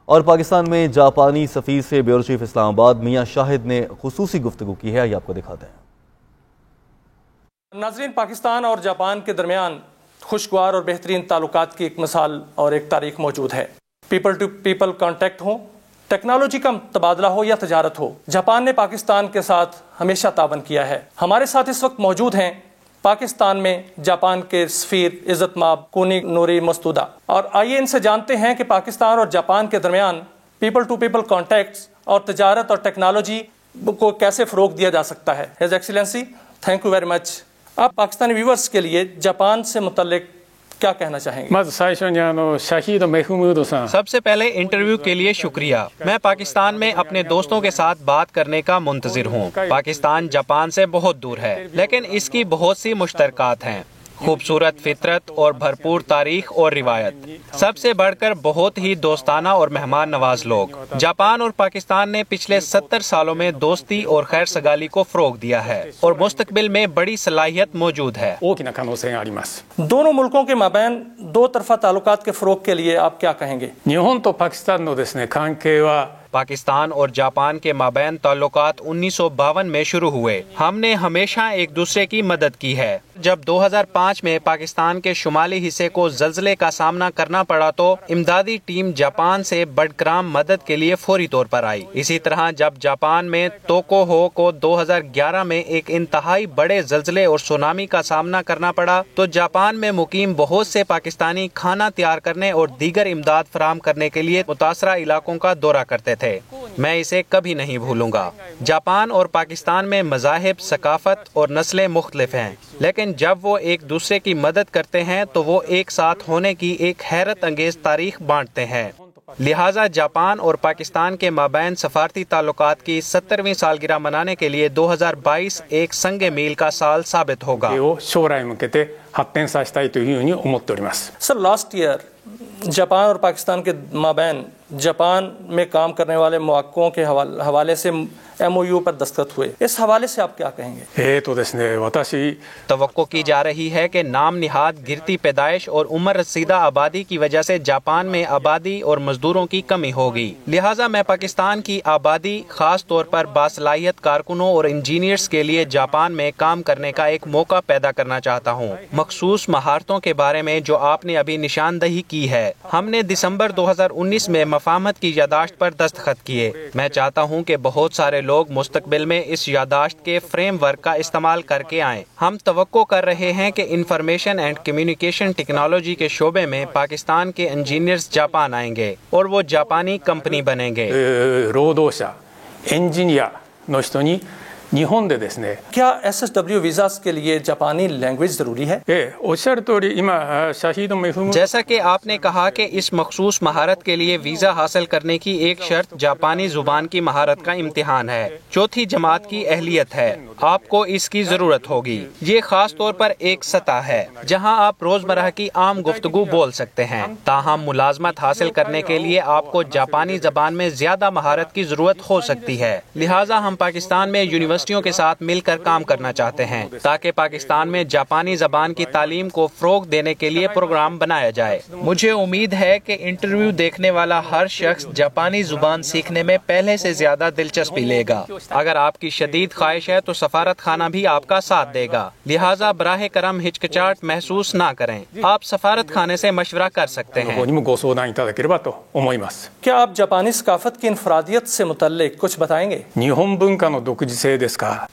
اور پاکستان میں جاپانی سفیر سے بیورو چیف اسلام آباد میاں شاہد نے خصوصی گفتگو کی ہے، یہ آپ کو دکھاتے ہیں۔ ناظرین، پاکستان اور جاپان کے درمیان خوشگوار اور بہترین تعلقات کی ایک مثال اور ایک تاریخ موجود ہے۔ پیپل ٹو پیپل کانٹیکٹ ہو، ٹیکنالوجی کا تبادلہ ہو یا تجارت ہو، جاپان نے پاکستان کے ساتھ ہمیشہ تعاون کیا ہے۔ ہمارے ساتھ اس وقت موجود ہیں پاکستان میں جاپان کے سفیر عزت مآب کونی نوری مستودا، اور آئیے ان سے جانتے ہیں کہ پاکستان اور جاپان کے درمیان پیپل ٹو پیپل کانٹیکٹس اور تجارت اور ٹیکنالوجی کو کیسے فروغ دیا جا سکتا ہے۔ Has Excellency, thank you very much. آپ پاکستانی ویورز کے لیے جاپان سے متعلق کیا کہنا چاہیں گے؟ سب سے پہلے انٹرویو کے لیے شکریہ۔ میں پاکستان میں اپنے دوستوں کے ساتھ بات کرنے کا منتظر ہوں۔ پاکستان جاپان سے بہت دور ہے، لیکن اس کی بہت سی مشترکات ہیں، خوبصورت فطرت اور بھرپور تاریخ اور روایت، سب سے بڑھ کر بہت ہی دوستانہ اور مہمان نواز لوگ۔ جاپان اور پاکستان نے پچھلے 70 سالوں میں دوستی اور خیر سگالی کو فروغ دیا ہے اور مستقبل میں بڑی صلاحیت موجود ہے۔ دونوں ملکوں کے مابین دو طرفہ تعلقات کے فروغ کے لیے آپ کیا کہیں گے؟ پاکستان اور جاپان کے مابین تعلقات 1952 میں شروع ہوئے۔ ہم نے ہمیشہ ایک دوسرے کی مدد کی ہے۔ جب 2005 میں پاکستان کے شمالی حصے کو زلزلے کا سامنا کرنا پڑا تو امدادی ٹیم جاپان سے بڑکرام مدد کے لیے فوری طور پر آئی۔ اسی طرح جب جاپان میں توکوہو کو 2011 میں ایک انتہائی بڑے زلزلے اور سونامی کا سامنا کرنا پڑا تو جاپان میں مقیم بہت سے پاکستانی کھانا تیار کرنے اور دیگر امداد فراہم کرنے کے لیے متاثرہ علاقوں کا دورہ کرتے تھے۔ میں اسے کبھی نہیں بھولوں گا۔ جاپان اور پاکستان میں مذاہب، ثقافت اور نسلیں مختلف ہیں، لیکن جب وہ ایک دوسرے کی مدد کرتے ہیں تو وہ ایک ساتھ ہونے کی ایک حیرت انگیز تاریخ بانٹتے ہیں۔ لہٰذا جاپان اور پاکستان کے مابین سفارتی تعلقات کی 70ویں سالگرہ منانے کے لیے 2022 ایک سنگ میل کا سال ثابت ہوگا۔ سر، لاسٹ ایئر جاپان اور پاکستان کے مابین جاپان میں کام کرنے والے مواقعوں کے حوالے سے MOU پر دستخط ہوئے، اس حوالے سے آپ کیا کہیں گے؟ توقع کی جا رہی ہے کہ نام نہاد گرتی پیدائش اور عمر رسیدہ آبادی کی وجہ سے جاپان میں آبادی اور مزدوروں کی کمی ہوگی۔ لہٰذا میں پاکستان کی آبادی، خاص طور پر باصلاحیت کارکنوں اور انجینئرز کے لیے جاپان میں کام کرنے کا ایک موقع پیدا کرنا چاہتا ہوں۔ مخصوص مہارتوں کے بارے میں جو آپ نے ابھی نشاندہی کی ہے، ہم نے دسمبر 2019 میں مفاہمت کی یادداشت پر دستخط کیے۔ میں چاہتا ہوں کہ بہت سارے لوگ مستقبل میں اس یادداشت کے فریم ورک کا استعمال کر کے آئیں۔ ہم توقع کر رہے ہیں کہ انفارمیشن اینڈ کمیونیکیشن ٹیکنالوجی کے شعبے میں پاکستان کے انجینئرز جاپان آئیں گے اور وہ جاپانی کمپنی بنیں گے۔ کیا SSW ویزاز کے لیے جاپانی لینگویج ضروری ہے؟ جیسا کہ آپ نے کہا کہ اس مخصوص مہارت کے لیے ویزا حاصل کرنے کی ایک شرط جاپانی زبان کی مہارت کا امتحان ہے۔ چوتھی جماعت کی اہلیت ہے۔ آپ کو اس کی ضرورت ہوگی۔ یہ خاص طور پر ایک سطح ہے جہاں آپ روزمرہ کی عام گفتگو بول سکتے ہیں۔ تاہم ملازمت حاصل کرنے کے لیے آپ کو جاپانی زبان میں زیادہ مہارت کی ضرورت ہو سکتی ہے۔ لہٰذا ہم پاکستان میں یونیورسٹیوں کے ساتھ مل کر کام کرنا چاہتے ہیں تاکہ پاکستان میں جاپانی زبان کی تعلیم کو فروغ دینے کے لیے پروگرام بنایا جائے۔ مجھے امید ہے کہ انٹرویو دیکھنے والا ہر شخص جاپانی زبان سیکھنے میں پہلے سے زیادہ دلچسپی لے گا۔ اگر آپ کی شدید خواہش ہے تو سفارت خانہ بھی آپ کا ساتھ دے گا، لہٰذا براہ کرم ہچکچاہٹ محسوس نہ کریں۔ آپ سفارت خانے سے مشورہ کر سکتے ہیں۔ کیا آپ جاپانی ثقافت کی انفرادیت سے متعلق کچھ بتائیں گے؟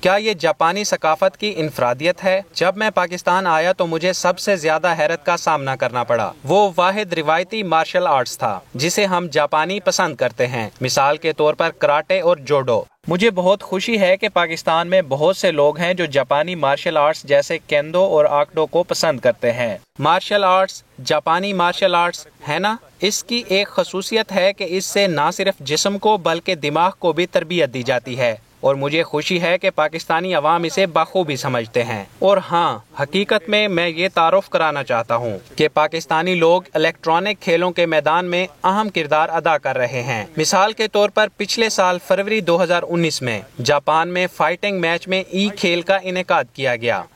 کیا یہ جاپانی ثقافت کی انفرادیت ہے؟ جب میں پاکستان آیا تو مجھے سب سے زیادہ حیرت کا سامنا کرنا پڑا۔ وہ واحد روایتی مارشل آرٹس تھا جسے ہم جاپانی پسند کرتے ہیں، مثال کے طور پر کراٹے اور جوڈو۔ مجھے بہت خوشی ہے کہ پاکستان میں بہت سے لوگ ہیں جو جاپانی مارشل آرٹس جیسے کیندو اور آکڈو کو پسند کرتے ہیں۔ مارشل آرٹس، جاپانی مارشل آرٹس ہے نا؟ اس کی ایک خصوصیت ہے کہ اس سے نہ صرف جسم کو بلکہ دماغ کو بھی تربیت دی جاتی ہے، اور مجھے خوشی ہے کہ پاکستانی عوام اسے بخوبی سمجھتے ہیں۔ اور ہاں، حقیقت میں یہ تعارف کرانا چاہتا ہوں کہ پاکستانی لوگ الیکٹرانک کھیلوں کے میدان میں اہم کردار ادا کر رہے ہیں۔ مثال کے طور پر پچھلے سال فروری 2019 میں جاپان میں فائٹنگ میچ میں کھیل کا انعقاد کیا گیا۔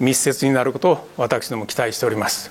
密接になることを私ども期待しております。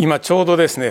今ちょうどですね、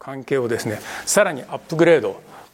関係をですね、さらにアップグレード。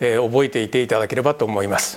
覚えていていただければと思います。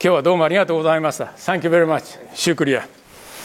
日はどうもありがとうございました。Thank you very much。シュクリア。